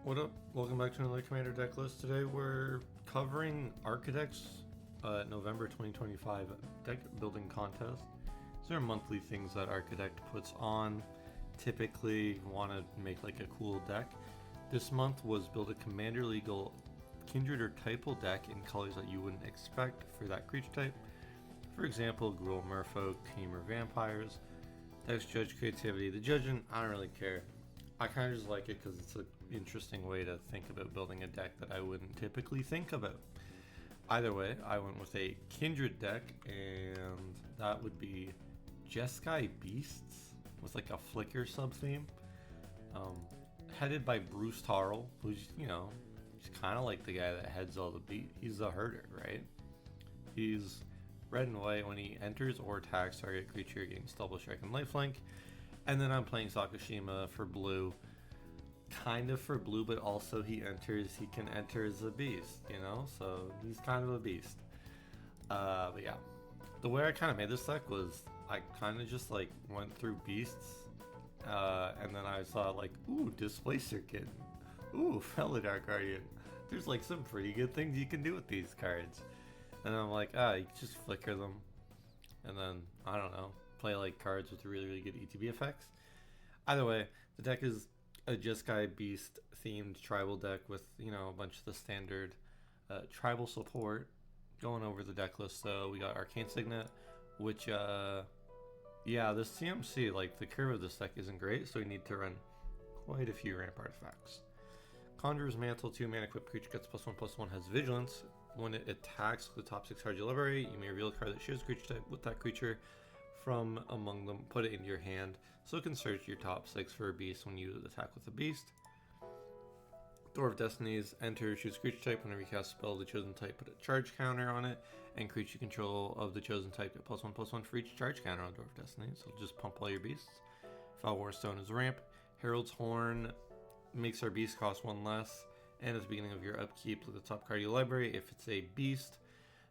What up? Welcome back to another Commander deck list. Today we're covering Archidekts November 2025 deck building contest. These are monthly things that Archidekt puts on. Typically want to make like a cool deck. This month was build a Commander Legal Kindred or Typal deck in colors that you wouldn't expect for that creature type. For example, Gruul, Merfolk, Tamer, Vampires. Decks judge creativity. The judging, I don't really care. I kind of just like it because it's an interesting way to think about building a deck that I wouldn't typically think about. Either way, I went with a Kindred deck, and that would be Jeskai Beasts with like a Flicker sub-theme. Headed by Bruce Tarl, who's, he's kind of like the guy that heads all the beat. He's the herder, right? He's red and white. When he enters or attacks target creature, gains double strike and lifelink. And then I'm playing Sakashima for blue. Kind of for blue, but also he can enter as a beast, So he's kind of a beast. But yeah. The way I kind of made this deck was I kind of just like went through beasts. And then I saw like, ooh, Displacer Kitten. Ooh, Felidar Guardian. There's like some pretty good things you can do with these cards. And I'm like, you can just flicker them. And then, I don't know, play like cards with really, really good ETB effects. Either way, the deck is a Jeskai Beast themed tribal deck with, a bunch of the standard tribal support. Going over the deck list, so we got Arcane Signet, which, the CMC, like the curve of this deck isn't great, so we need to run quite a few ramp artifacts. Conjurer's Mantle, 2-mana equipped creature gets +1/+1, has Vigilance. When it attacks the top 6 cards you library, you may reveal a card that shares a creature type with that creature from among them, put it into your hand, so it can search your top 6 for a beast when you attack with a beast. Door of Destinies, enter, choose creature type. Whenever you cast a spell of the chosen type, put a charge counter on it, and creature control of the chosen type get +1/+1 for each charge counter on Door of Destinies, so just pump all your beasts. Foul Stone is ramp. Herald's Horn makes our beast cost 1 less, and at the beginning of your upkeep, look at the top card of your library. If it's a beast,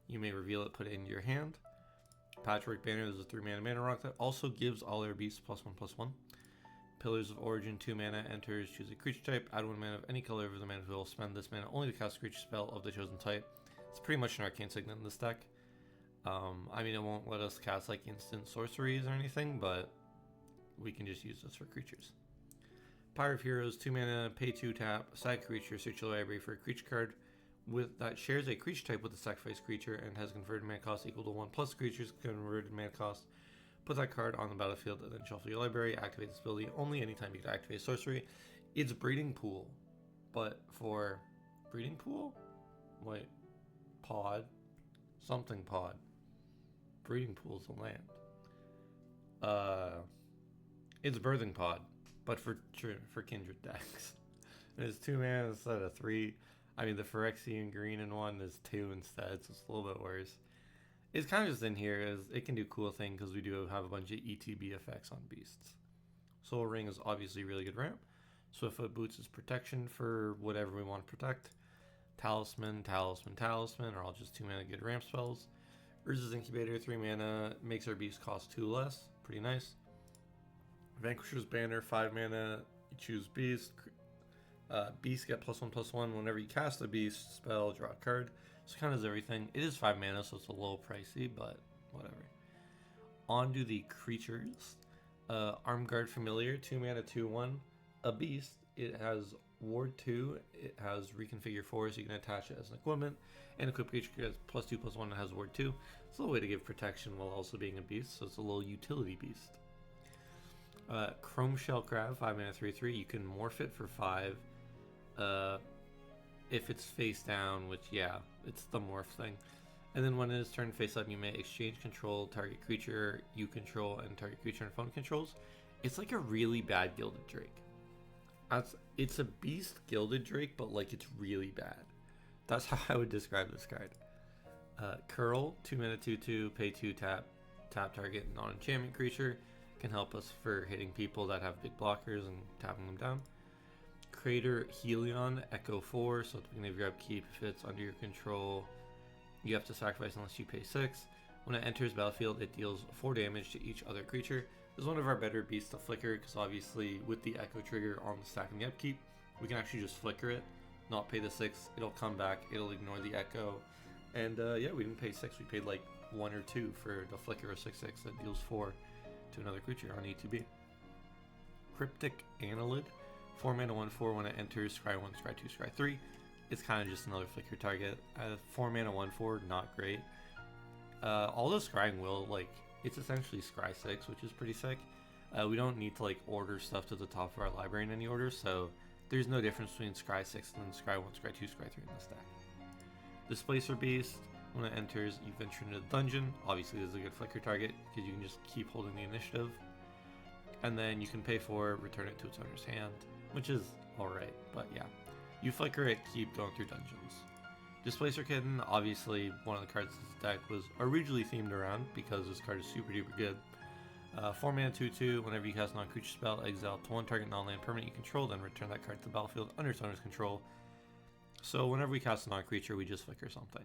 you may reveal it, put it into your hand. Patchwork Banner is a 3-mana mana rock that also gives all our beasts +1/+1. Pillars of Origin, 2 mana, enters, choose a creature type, add 1 mana of any color over the mana pool, spend this mana only to cast a creature spell of the chosen type. It's pretty much an Arcane Signet in this deck. It won't let us cast like instant sorceries or anything, but we can just use this for creatures. Pyre of Heroes, 2 mana, pay 2 tap, side creature, search your library for a creature card that shares a creature type with a sacrifice creature and has converted mana cost equal to 1 plus creature's converted mana cost. Put that card on the battlefield and then shuffle your library. Activate this ability only anytime you can activate a sorcery. It's Breeding Pool, but for Breeding Pool? Wait, pod? Something pod. Breeding Pool's a land. It's Birthing Pod, but for Kindred decks. It's 2 mana instead of 3. The Phyrexian green in one is 2 instead, so it's a little bit worse. It's kind of just in here as it can do cool thing because we do have a bunch of ETB effects on beasts. Soul Ring is obviously really good ramp. Swiftfoot Boots is protection for whatever we want to protect. Talisman are all just 2 mana good ramp spells. Urza's Incubator, 3 mana, makes our beast cost 2 less. Pretty nice. Vanquisher's Banner, 5 mana, you choose beast. Beast get +1/+1 whenever you cast a beast spell, draw a card. So kind of does everything. It is 5 mana, so it's a little pricey, but whatever. On to the creatures. Armguard Familiar, 2 mana, 2/1. A beast. It has Ward 2. It has Reconfigure 4, so you can attach it as an equipment. And equip creature gets +2/+1 and has Ward 2. It's a little way to give protection while also being a beast, so it's a little utility beast. Chrome Shell Crab, 5 mana, 3/3. You can morph it for 5. If it's face down, which, it's the morph thing. And then when it is turned face up, you may exchange control, target creature you control, and target creature and phone controls. It's like a really bad Gilded Drake. It's a beast Gilded Drake, but like it's really bad. That's how I would describe this card. Curl, 2 mana, 2/2, pay 2 tap target non-enchantment creature. Can help us for hitting people that have big blockers and tapping them down. Crater Helion, Echo 4, so at the beginning of your upkeep, if it's under your control, you have to sacrifice unless you pay 6. When it enters battlefield, it deals 4 damage to each other creature. This is one of our better beasts to flicker, because obviously with the Echo trigger on the stack and the upkeep, we can actually just flicker it, not pay the 6, it'll come back, it'll ignore the echo. And yeah, we didn't pay 6, we paid like 1 or 2 for the flicker of 6/6 that deals 4 to another creature on ETB. Cryptic Annelid, 4 mana 1/4. When it enters, scry 1, scry 2, scry 3. It's kind of just another flicker target. 4 mana 1/4, not great. Although scrying will, like, it's essentially scry 6, which is pretty sick. We don't need to like order stuff to the top of our library in any order, so there's no difference between scry 6 and then scry 1, scry 2, scry 3 in the stack. Displacer Beast, when it enters, you venture into the dungeon. Obviously this is a good flicker target because you can just keep holding the initiative. And then you can pay for it, return it to its owner's hand, which is alright, but yeah. You flicker it, keep going through dungeons. Displacer Kitten, obviously one of the cards in this deck was originally themed around because this card is super duper good. 4 mana 2/2, whenever you cast a non-creature spell, exile up to 1 target non-land permanent you control, then return that card to the battlefield under its owner's control. So whenever we cast a non-creature, we just flicker something.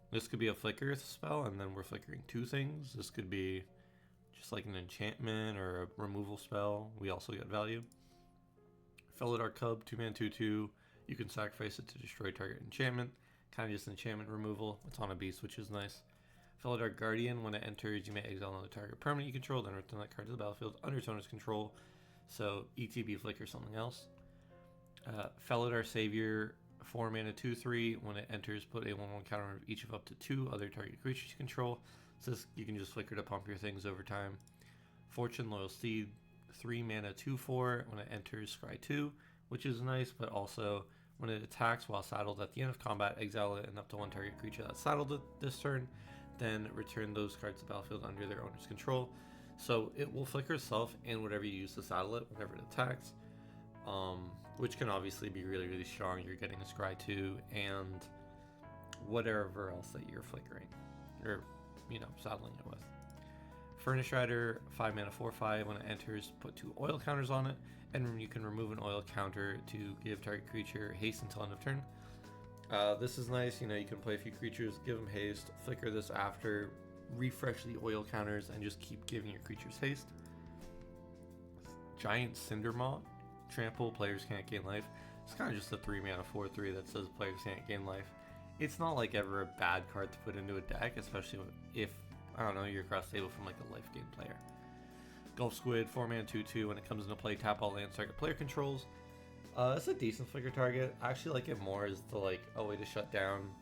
This could be a flicker spell, and then we're flickering 2 things. This could be just like an enchantment or a removal spell. We also get value. Felidar Cub, 2 mana 2/2. You can sacrifice it to destroy target enchantment. Kind of just enchantment removal. It's on a beast, which is nice. Felidar Guardian, when it enters, you may exile another target permanent you control, then return that card to the battlefield under its owner's control. So ETB flicker something else. Felidar Savior, 4 mana 2/3. When it enters, put a 1/1 counter on each of up to 2 other target creatures you control. So this, you can just flicker to pump your things over time. Fortune Loyal Steed, 3 mana 2/4. When it enters, scry 2, which is nice, but also when it attacks while saddled at the end of combat, exile it and up to 1 target creature that's saddled this turn. Then return those cards to the battlefield under their owner's control. So it will flicker itself and whatever you use to saddle it whenever it attacks, which can obviously be really, really strong. You're getting a scry 2 and whatever else that you're flickering or, you know, saddling it with. Furnace Rider, 5 mana 4/5. When it enters, put 2 oil counters on it, and you can remove an oil counter to give target creature haste until end of turn. This is nice, you know, you can play a few creatures, give them haste, flicker this after, refresh the oil counters, and just keep giving your creatures haste. Giant Cindermaw, trample, players can't gain life. It's kind of just a 3 mana 4/3 that says players can't gain life. It's not like ever a bad card to put into a deck, especially if, I don't know, you're across the table from like a life gain player. Gulf Squid, 4 mana 2/2. When it comes into play, tap all lands target player controls. It's a decent flicker target. I actually like it more as the like a way to shut down,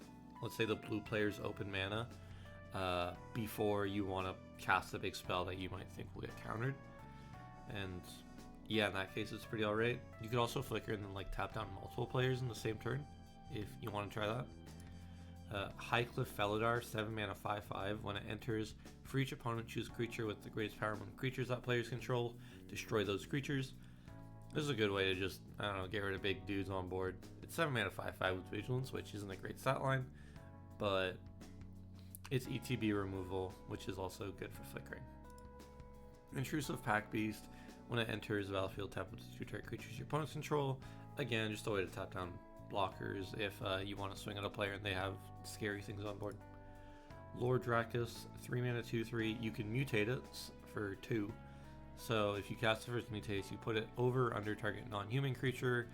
let's say, the blue player's open mana before you want to cast a big spell that you might think will get countered. And yeah, in that case, it's pretty alright. You could also flicker and then like tap down multiple players in the same turn if you want to try that. Highcliff Felidar, 7 mana 5/5. When it enters, for each opponent, choose a creature with the greatest power among creatures that players control. Destroy those creatures. This is a good way to just, I don't know, get rid of big dudes on board. It's 7 mana 5/5 with Vigilance, which isn't a great stat line, but it's ETB removal, which is also good for flickering. Intrusive Pack Beast, when it enters the battlefield, tap up to 2 target creatures your opponents control. Again, just a way to tap down blockers if you want to swing at a player and they have scary things on board. Lord Dracus, 3 mana 2/3. You can mutate it for 2. So if you cast the first mutate, you put it over or under target non-human creature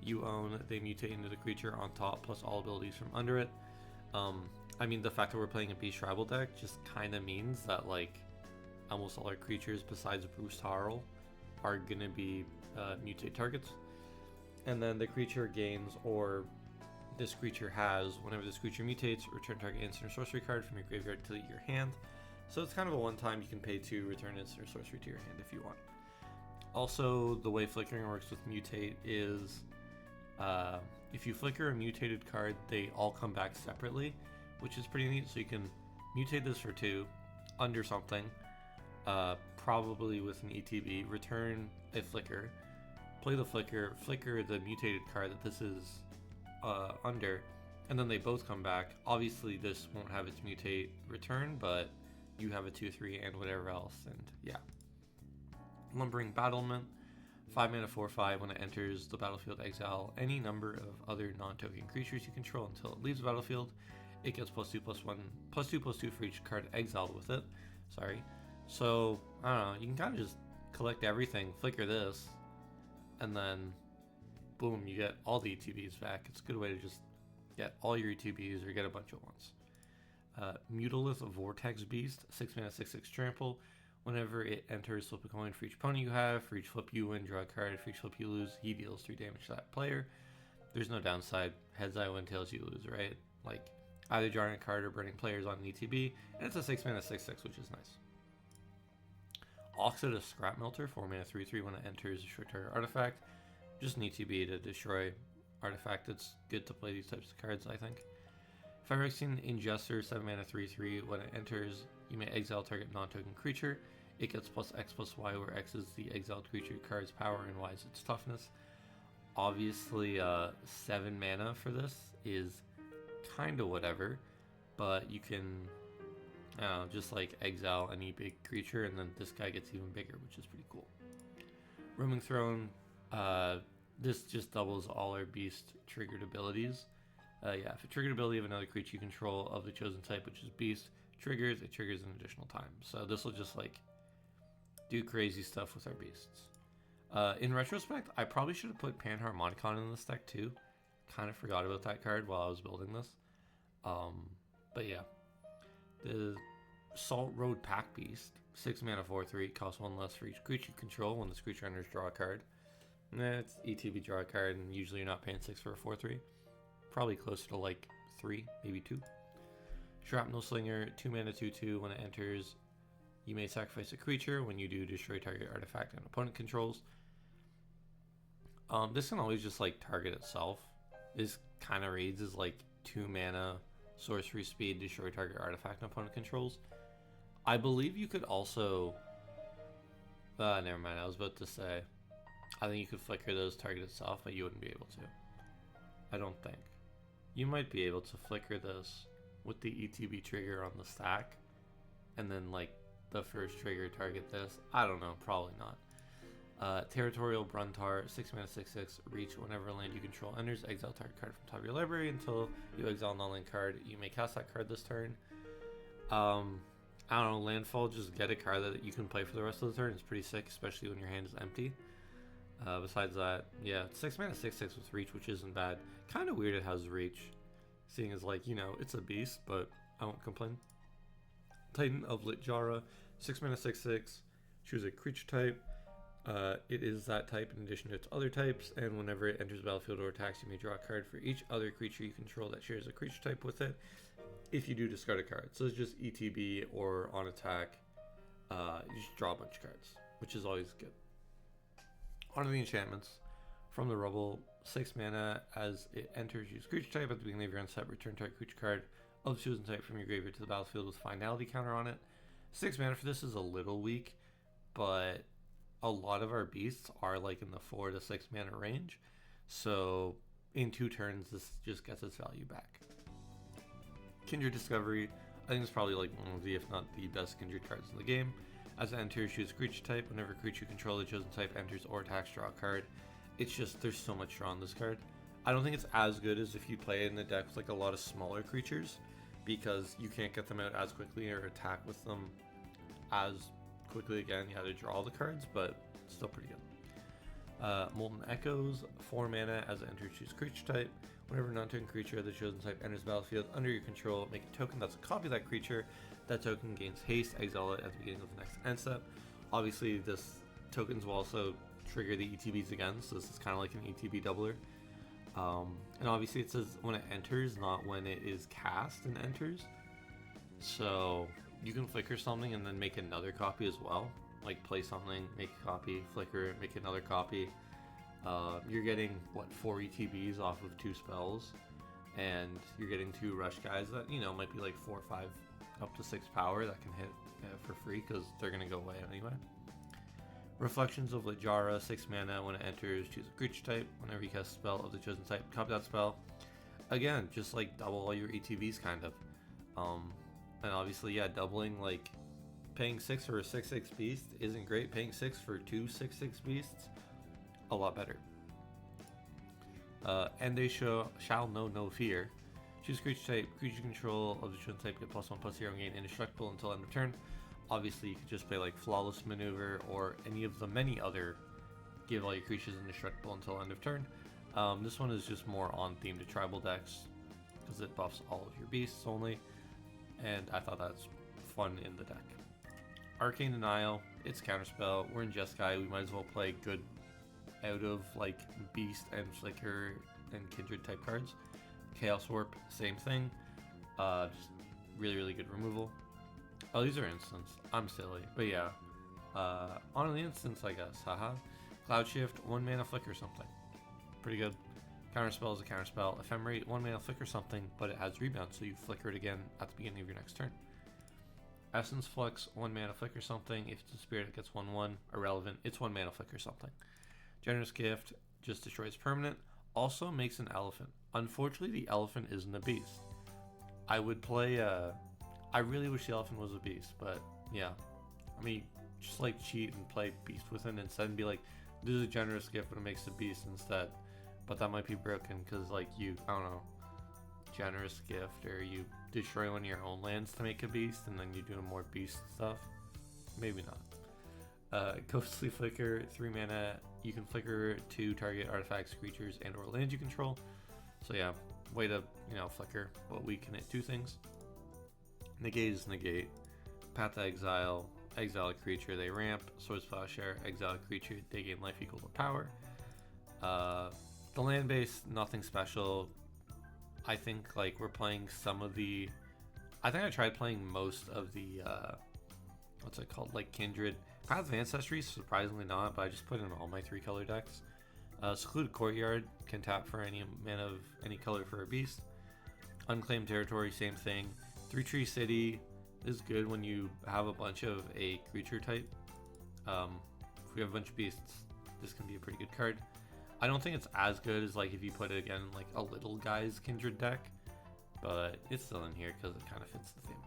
you own. They mutate into the creature on top plus all abilities from under it. I mean, the fact that we're playing a Beast Tribal deck just kind of means that like almost all our creatures besides Bruce Tarl are going to be mutate targets. And then the creature gains, or this creature has, whenever this creature mutates, return target instant or sorcery card from your graveyard to your hand. So it's kind of a one-time, you can pay to return instant or sorcery to your hand if you want. Also, the way flickering works with mutate is if you flicker a mutated card, they all come back separately, which is pretty neat. So you can mutate this for 2 under something, probably with an ETB, return a flicker, play the flicker, flicker the mutated card that this is under, and then they both come back. Obviously this won't have its mutate return, but you have a 2/3 and whatever else, and yeah. Lumbering Battlement, 5 mana 4/5. When it enters the battlefield, exile any number of other non-token creatures you control until it leaves the battlefield. It gets +2/+1, +2/+2 for each card exiled with it. Sorry. So, I don't know, you can kind of just collect everything, flicker this, and then boom, you get all the ETBs back. It's a good way to just get all your ETBs or get a bunch at once. Mutalith Vortex Beast, 6 mana, 6/6 trample. Whenever it enters, flip a coin for each opponent you have. For each flip you win, draw a card. For each flip you lose, he deals 3 damage to that player. There's no downside. Heads I win, tails you lose, right? Like, either drawing a card or burning players on an ETB. And it's a 6 mana, 6/6, which is nice. Oxida Scrap Melter, 4 mana, 3/3. When it enters, destroy target artifact. Just an ETB to destroy artifact. It's good to play these types of cards, I think. Phyrexian Ingester, 7 mana, 3/3. When it enters, you may exile target non-token creature. It gets +X/+Y, where X is the exiled creature card's power and Y is its toughness. Obviously, 7 mana for this is kind of whatever, but you can just like exile any big creature, and then this guy gets even bigger, which is pretty cool. Roaming Throne, this just doubles all our beast triggered abilities. If a triggered ability of another creature you control of the chosen type, which is beast, triggers, it triggers an additional time. So this will just like do crazy stuff with our beasts. In retrospect, I probably should have put Panharmonicon in this deck too. Kind of forgot about that card while I was building this. But yeah. The Salt Road Pack Beast, 6 mana, 4/3, costs 1 less for each creature you control. When this creature enters, draw a card. It's ETB, draw a card, and usually you're not paying 6 for a 4/3. Probably closer to like 3, maybe 2. Shrapnel Slinger, 2 mana, 2/2. When it enters, you may sacrifice a creature. When you do, destroy target artifact and opponent controls. This can always just like target itself. This kind of reads as like 2 mana, sorcery speed, destroy target artifact and opponent controls. I believe you could also... never mind, I was about to say, I think you could flicker those target itself, but you wouldn't be able to. I don't think. You might be able to flicker this with the ETB trigger on the stack, and then like the first trigger target this. I don't know, probably not. Territorial Bruntar, 6 mana, 6/6, reach. Whenever a land you control enters, exile target card from top of your library until you exile a non-land card. You may cast that card this turn. I don't know, landfall, just get a card that you can play for the rest of the turn. It's pretty sick, especially when your hand is empty. Besides that, yeah, 6 mana, 6/6 with reach, which isn't bad. Kind of weird it has reach, seeing as like, you know, it's a beast, but I won't complain. Titan of Litjara, 6 mana, 6/6, choose a creature type. It is that type in addition to its other types, and whenever it enters the battlefield or attacks, you may draw a card for each other creature you control that shares a creature type with it. If you do, discard a card. So it's just ETB, or on attack, you just draw a bunch of cards, which is always good. Honor the Enchantments. From the Rubble, 6 mana. As it enters, use creature type. At the beginning of your end step, return target creature card of the chosen type from your graveyard to the battlefield with finality counter on it. 6 mana for this is a little weak, but a lot of our beasts are like in the 4 to 6 mana range, so in 2 turns this just gets its value back. Kindred Discovery, I think it's probably like one of the, if not the best Kindred cards in the game. As it enters, choose creature type. Whenever a creature you control the chosen type enters or attacks, draw a card. It's just, there's so much draw on this card. I don't think it's as good as if you play it in a deck with like a lot of smaller creatures, because you can't get them out as quickly or attack with them as quickly again. You have to draw the cards, but still pretty good. Molten Echoes, 4 mana. As it enters, choose creature type. Whenever a non-token creature of the chosen type enters the battlefield under your control, make a token that's a copy of that creature. That token gains haste. Exile it at the beginning of the next end step. Obviously, this tokens will also trigger the ETBs again, so this is kind of like an ETB doubler. And obviously it says when it enters, not when it is cast and enters. So you can flicker something and then make another copy as well. Like play something, make a copy, flicker it, make another copy. You're getting, what, 4 ETBs off of 2 spells. And you're getting 2 rush guys that, you know, might be like 4 or 5 up to 6 power that can hit for free because they're going to go away anyway. Reflections of Litjara, 6 mana. When it enters, choose a creature type. Whenever you cast a spell of the chosen type, copy that spell. Again, just like double all your ETBs kind of. And obviously, yeah, doubling, like paying 6 for a 6/6 beast isn't great. Paying 6 for 2 6/6 beasts, a lot better. And they shall know no fear. Choose creature type. Creature control of the chosen type get +1/+0 gain indestructible until end of turn. Obviously, you could just play like Flawless Maneuver or any of the many other give all your creatures indestructible until end of turn. This one is just more on theme to tribal decks because it buffs all of your beasts only, and I thought that's fun in the deck. Arcane Denial, it's counterspell. We're in Jeskai, we might as well play good out of like Beast and Flicker and Kindred type cards. Chaos Warp, same thing. Just really good removal. Oh, these are instants. I'm silly, but yeah. On the instants, I guess. Haha. Cloud Shift, 1 mana Flicker something. Pretty good. Counterspell is a counterspell. Ephemerate, 1 mana Flicker something, but it has rebound, so you flicker it again at the beginning of your next turn. Essence Flux, 1 mana Flicker something. If it's a spirit, it gets 1/1. Irrelevant. It's 1 mana Flicker something. Generous Gift just destroys permanent. Also makes an elephant. Unfortunately, the elephant isn't a beast. I would play. I really wish the elephant was a beast, but yeah. I mean, just like cheat and play Beast Within instead and be like, this is a generous gift, but it makes a beast instead. But that might be broken because, like, I don't know, generous gift, or you destroy one of your own lands to make a beast, and then you do more beast stuff. Maybe not. Ghostly Flicker, 3 mana. You can flicker to target artifacts, creatures, and/or lands you control. So yeah, way to flicker, but weaken it 2 things. Negate is negate. Path to Exile. Exile a creature, they ramp. Swords Plowshare. Exile a creature, they gain life equal to power. The land base, nothing special. I think like we're playing some of the. I think I tried playing most of the. What's it called? Like Kindred. Path of Ancestry, surprisingly not, but I just put in all my 3-color decks. Secluded Courtyard can tap for any mana of any color for a beast. Unclaimed Territory, same thing. 3-Tree City is good when you have a bunch of a creature type. If we have a bunch of beasts, this can be a pretty good card. I don't think it's as good as like if you put it again in like a little guy's Kindred deck, but it's still in here because it kind of fits the theme.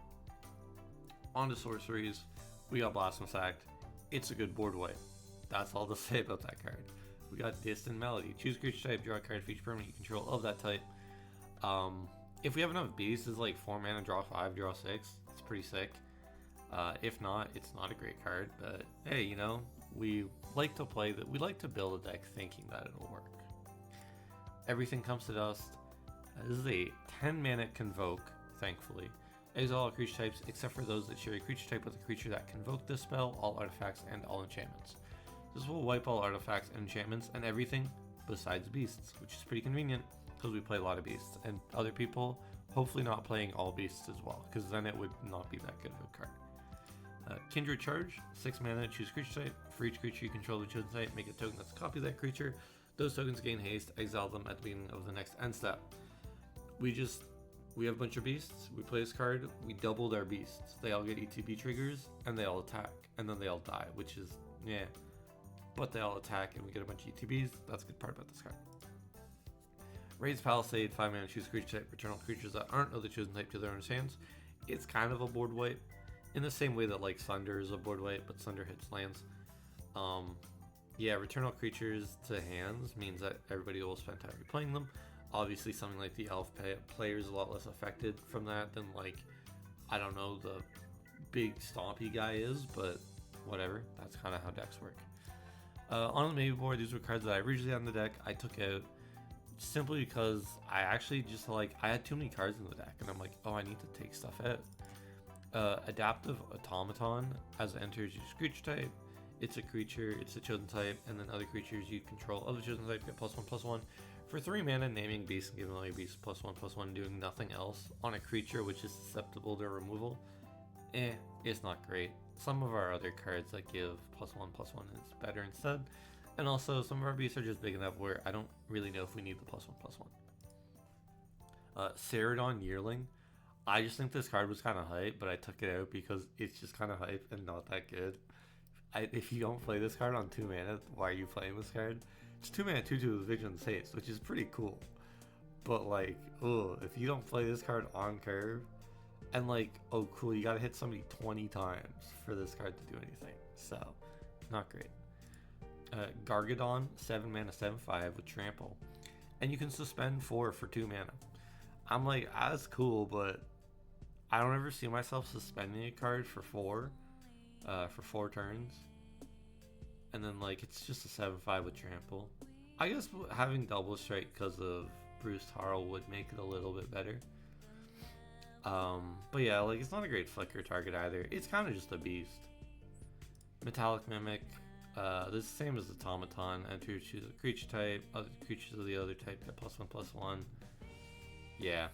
On to sorceries, we got Blossom Sacked. It's a good board wipe. That's all to say about that card. We got Distant Melody. Choose creature type, draw a card for each permanent you control of that type. If we have enough beasts, it's like 4 mana, draw 5, draw 6. It's pretty sick. If not, it's not a great card, but hey, we like to play that. We like to build a deck thinking that it'll work. Everything Comes to Dust. This is a 10 mana Convoke, thankfully. Exile all creature types except for those that share a creature type with a creature that convoke this spell, all artifacts, and all enchantments. This will wipe all artifacts and enchantments and everything besides beasts, which is pretty convenient because we play a lot of beasts, and other people hopefully not playing all beasts as well, because then it would not be that good of a card. Kindred Charge, 6 mana, choose creature type. For each creature you control the chosen type, make a token that's a copy of that creature. Those tokens gain haste, exile them at the beginning of the next end step. We have a bunch of beasts, we play this card, we doubled our beasts. They all get ETB triggers, and they all attack, and then they all die, which is, yeah. But they all attack, and we get a bunch of ETBs. That's a good part about this card. Raise Palisade, 5 mana, choose creature type, return all creatures that aren't of the chosen type to their own hands. It's kind of a board wipe, in the same way that like Sunder is a board wipe, but Sunder hits lands. Yeah, return all creatures to hands means that everybody will spend time replaying them. Obviously, something like the Elf player is a lot less affected from that than like, I don't know, the big stompy guy is, but whatever. That's kind of how decks work. On the maybe board, these were cards that I originally had in the deck. I took out simply because I actually just I had too many cards in the deck, and I'm like, oh, I need to take stuff out. Adaptive Automaton, as it enters each creature type. It's a creature, it's a chosen type, and then other creatures you control of the chosen type get +1/+1. For 3 mana, naming beast and giving all your beasts +1/+1, doing nothing else on a creature which is susceptible to removal. It's not great. Some of our other cards that give +1/+1 is better instead. And also, some of our beasts are just big enough where I don't really know if we need the +1/+1. Ceradon Yearling. I just think this card was kind of hype, but I took it out because it's just kind of hype and not that good. If you don't play this card on 2 mana, why are you playing this card? It's 2 mana, 2/2 with Vigilance Haste, which is pretty cool. But like, if you don't play this card on curve, and like, oh cool, you gotta hit somebody 20 times for this card to do anything. So, not great. Gargadon, 7 mana, 7/5 with Trample. And you can suspend 4 for 2 mana. I'm like, that's cool, but I don't ever see myself suspending a card for 4 turns. And then like, it's just a 7/5 with Trample. I guess having double strike because of Bruce Tarl would make it a little bit better. But yeah, like it's not a great flicker target either. It's kind of just a beast. Metallic Mimic. This is the same as Automaton. Enter, choose a creature type. Other creatures of the other type get +1/+1. Yeah.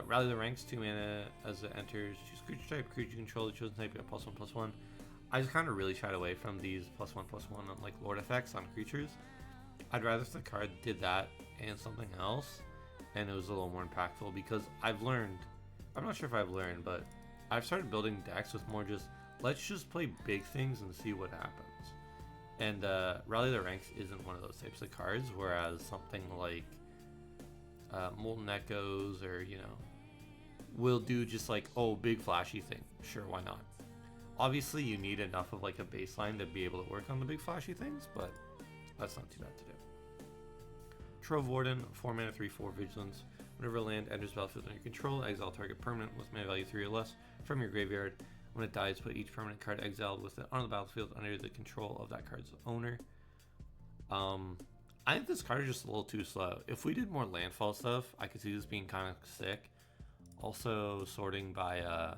Rally the Ranks, 2 mana as it enters. Choose creature type. Creature control the chosen type get +1/+1. I just kind of really shied away from these +1/+1 on like Lord effects on creatures. I'd rather if the card did that and something else, and it was a little more impactful, because I've learned, I'm not sure if I've learned, but I've started building decks with more just, let's just play big things and see what happens. And Rally the Ranks isn't one of those types of cards, whereas something like Molten Echoes or, you know, will do just like, oh, big flashy thing. Sure, why not? Obviously, you need enough of like a baseline to be able to work on the big flashy things, but that's not too bad to do. Trove Warden, 4 mana, 3/4 Vigilance. Whenever a land enters battlefield under your control, exile target permanent with mana value 3 or less from your graveyard. When it dies, put each permanent card exiled with it on the battlefield under the control of that card's owner. I think this card is just a little too slow. If we did more landfall stuff, I could see this being kind of sick. Also, sorting by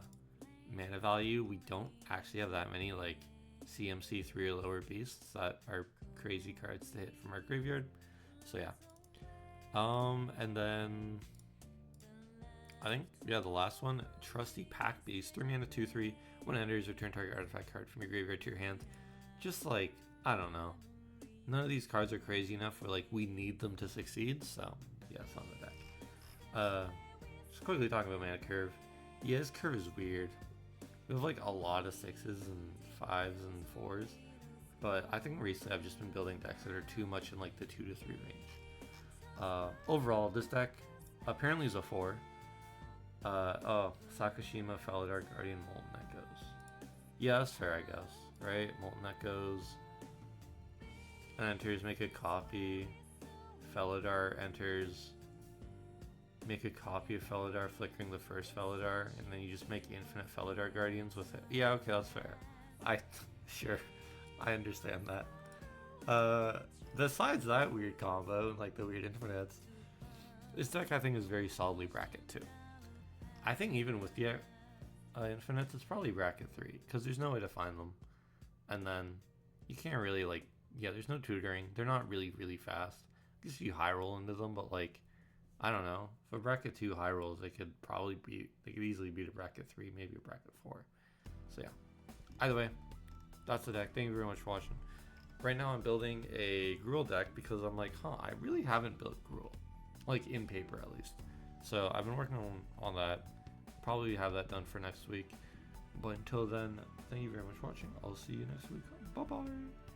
mana value, we don't actually have that many like CMC 3 or lower beasts that are crazy cards to hit from our graveyard. So yeah. And then I think, yeah, the last one, Trusty Pack Beast, 3 mana, 2/3. When it enters, return target artifact card from your graveyard to your hand. Just like, I don't know. None of these cards are crazy enough where like we need them to succeed, so yeah, it's on the deck. Just quickly talking about mana curve. Yeah, this curve is weird. We have like a lot of 6s and 5s and 4s, but I think recently I've just been building decks that are too much in like the 2 to 3 range. Overall, this deck apparently is a 4. Sakashima, Felidar, Guardian, Molten Echoes. Yeah, that's fair, I guess, right? Molten Echoes enters, make a copy. Felidar enters, make a copy of Felidar, flickering the first Felidar, and then you just make infinite Felidar Guardians with it. Yeah, okay, that's fair. Sure, I understand that. Besides that weird combo, like the weird infinites, this deck I think is very solidly bracket 2. I think even with the infinites, it's probably bracket 3, because there's no way to find them. And then you can't really like, yeah, there's no tutoring. They're not really, really fast. I guess you high roll into them, but like, I don't know. For bracket 2 high rolls, they could easily beat a bracket 3, maybe a bracket 4. So yeah. Either way, that's the deck. Thank you very much for watching. Right now I'm building a Gruul deck because I'm like, I really haven't built Gruul. Like in paper at least. So I've been working on that. Probably have that done for next week. But until then, thank you very much for watching. I'll see you next week. Bye bye.